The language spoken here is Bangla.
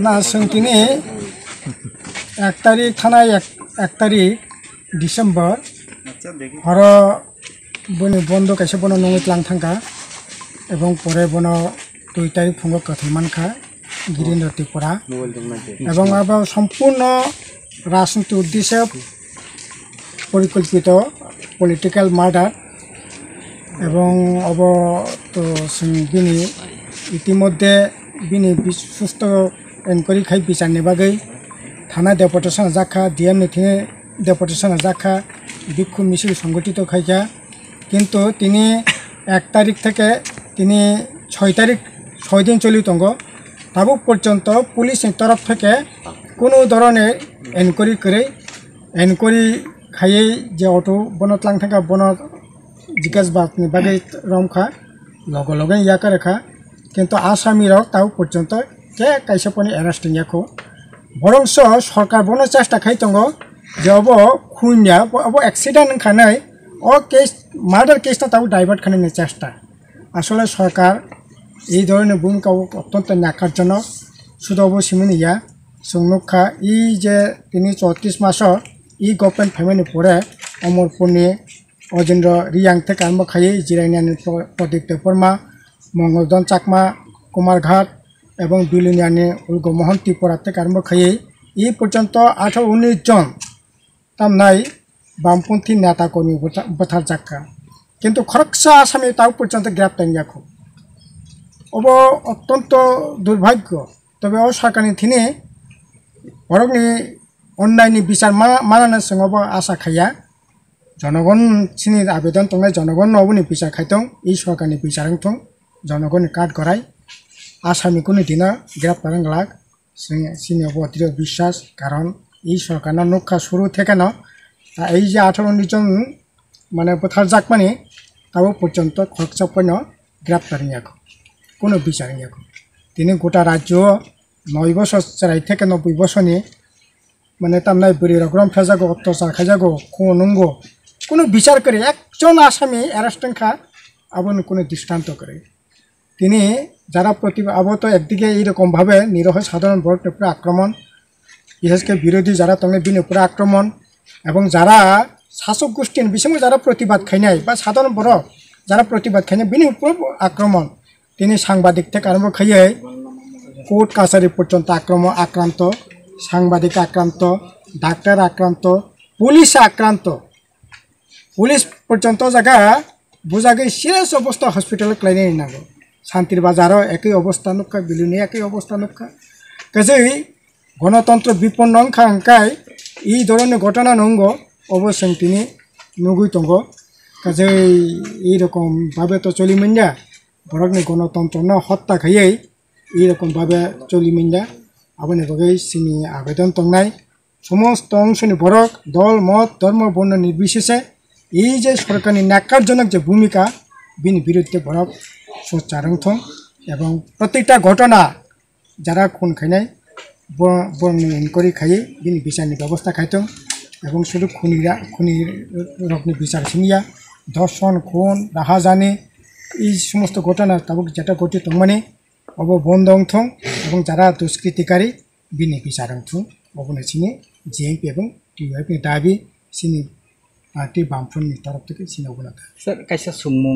না তিনি 1 তারিখ থানায় 1 তারিখ ডিসেম্बर হর বনি বন্ধ কাছে বন নমিত লাং থাকা এবং পরে বন 2 তারিখ ফুঙ্গ কথিमानखा गिरीन्द्र त्रिपुरा এবং আবার সম্পূর্ণ রাজনৈতিক উদ্দেশ্যে পরিকল্পিত পলিটিক্যাল মার্ডার এবং অব তো বিনি ইতিমধ্যে বিনি সুস্থ এনকোয়ারি খাই বিচারনি বাগै থানা ডেপুটেশন জাখা ডিএম নিথিনে ডেপুটেশন জাখা বিক্ষোভ মিছিল সংগঠিত খাইকা কিন্তু তিনি 1 তারিখ থেকে তিনি 6 তারিখ 6 দিন চলি তঙ্গ তাবুক পর্যন্ত পুলিশের তরফ থেকে কোনো ধরনের এনকোয়ারি করে এনকোয়ারি খাইয়ে যে অটো বনত লাং থাকা বন জিজ্ঞাসাবাদনি বাগै রমখা লগে লগে ইয়াকা রেখা কিন্তু আসামি রক তাও পর্যন্ত কে কাইসাপনি অ্যারেস্টিং ইয়াখো বরংস সরকার বন চেষ্টা খাই তঙ্গ যে অব খুইনিয়া অব অ্যাক্সিডেন্ট খানাই ও কেস মার্ডার কেসটা তাও ডাইভার্ট খানাইনি চেষ্টা আসলে সরকার এই ধরনের ভূমিকা অত্যন্ত ন্যাকারজনক শুধু অবশ্যই ইয়া সংরক্ষা এই যে তিনি 34 মাসর ই গভর্নমেন্ট ফ্যামিলি পরে অমরপুরনি অজেন্দ্র রিয়াং থেকে আরম্ভ খাই জিরাইনিয়ানি প্রদীপ্ত পरमा মঙ্গলদন চাকমা কুমারঘাট এবং বিলুনিয়ানি উর্গ মোহন ত্রিপুরা থেকে আরম্ভ খাই এই পর্যন্ত 18-19 জন তামনাই বামপন্থী নেতা কর্মী বথার জাক্কা কিন্তু খরকসা আসামি তাও পর্যন্ত গ্রেপ্তার ইয়াখো অব অত্যন্ত দুর্ভাগ্য তবে ও সরকারনি থিনে বরংনি অন্যায়নি বিচার মানানোর সঙ্গে আশা খাইয়া জনগণ চিনি আবেদন তংনাই জনগণ নবনি বিচার খাইতং এই সরকারনি বিচারং থং জনগণনি কাট গড়াই আসামি কোনো দিনা গ্রেপ্তার লাগ চিনি অতীত বিশ্বাস কারণ এই সরকার নক্ষা শুরু থেকে না এই যে 18-19 জন মানে বথার জাক মানে তাও পর্যন্ত খরচাপন্য গ্রেপ্তার ইয়াখো কোনো বিচার ইয়াখো তিনি গোটা রাজ্য 9 বছর চাই থেকে 90 বছরনি মানে তামনাই বুড়ি রকম ফেজাগো অত্যাচার খাইজাগো খুনঙ্গো কোনো বিচার করে একজন আসামি অ্যারেস্টেন্ট খা আবন কোনো দৃষ্টান্ত করে তিনি যারা আবত একদিকে এইরকমভাবে নিরহ সাধারণ ভোটের উপরে আক্রমণ বিশেষ করে বিরোধী যারা তঙ্গে বিনের উপরে আক্রমণ এবং যারা শাসক গোষ্ঠীর বিশেষ যারা প্রতিবাদ খাইনাই বা সাধারণ বড় যারা প্রতিবাদ খাইনাই বিনের উপর আক্রমণ তিনি সাংবাদিক থেকে আরম্ভ খাইয়ে কোর্ট কাছারি পর্যন্ত আক্রান্ত সাংবাদিক আক্রান্ত ডাক্তার আক্রান্ত পুলিশ আক্রান্ত পুলিশ পর্যন্ত জায়গা বোঝা গে সিরিয়াস অবস্থা হসপিটালে ক্লাইনে নাগো শান্তির বাজারও একই অবস্থা নক্ষা বিলুনি একই অবস্থা নক্ষা কাজেই গণতন্ত্র বিপন্ন অঙ্কায় এই ধরনের ঘটনা নঙ্গ অবশ্যই তিনি নগুই তঙ্গ কাজেই এইরকমভাবে তো চলি মিন্যা বরকনি গণতন্ত্র না হত্যা খাইয়েই এইরকমভাবে চলি মিন্যা আপনি বগৈ চিনি আবেদন তংনাই সমস্ত অংশনি বরক দল মত ধর্ম বর্ণ নির্বিশেষে এই যে সরকারি ন্যাক্কারজনক যে ভূমিকা বিনি বিরুদ্ধে বরক সোচ্চারং থং এবং প্রত্যেকটা ঘটনা যারা খুন খাইনাই বর্ণ ইনকোয়ারি খাইয়ে বিনি বিচারনি ব্যবস্থা খাইতং এবং শুধু খুনির রকনি বিচার ছিনিয়া ধর্ষণ খুন রাহাজানি এই সমস্ত ঘটনা তাবক যেটা ঘটিত মানে অব বন্ধ থং এবং যারা দুষ্কৃতিকারী বিনি বিচারং থং অবনে চিনি জিএমপি এবং টিউআইপি দাবি চিনি পার্টি বামফ্রন্টনি তরফ থেকে চিনি অবনা স্যার কাইসা সুমুং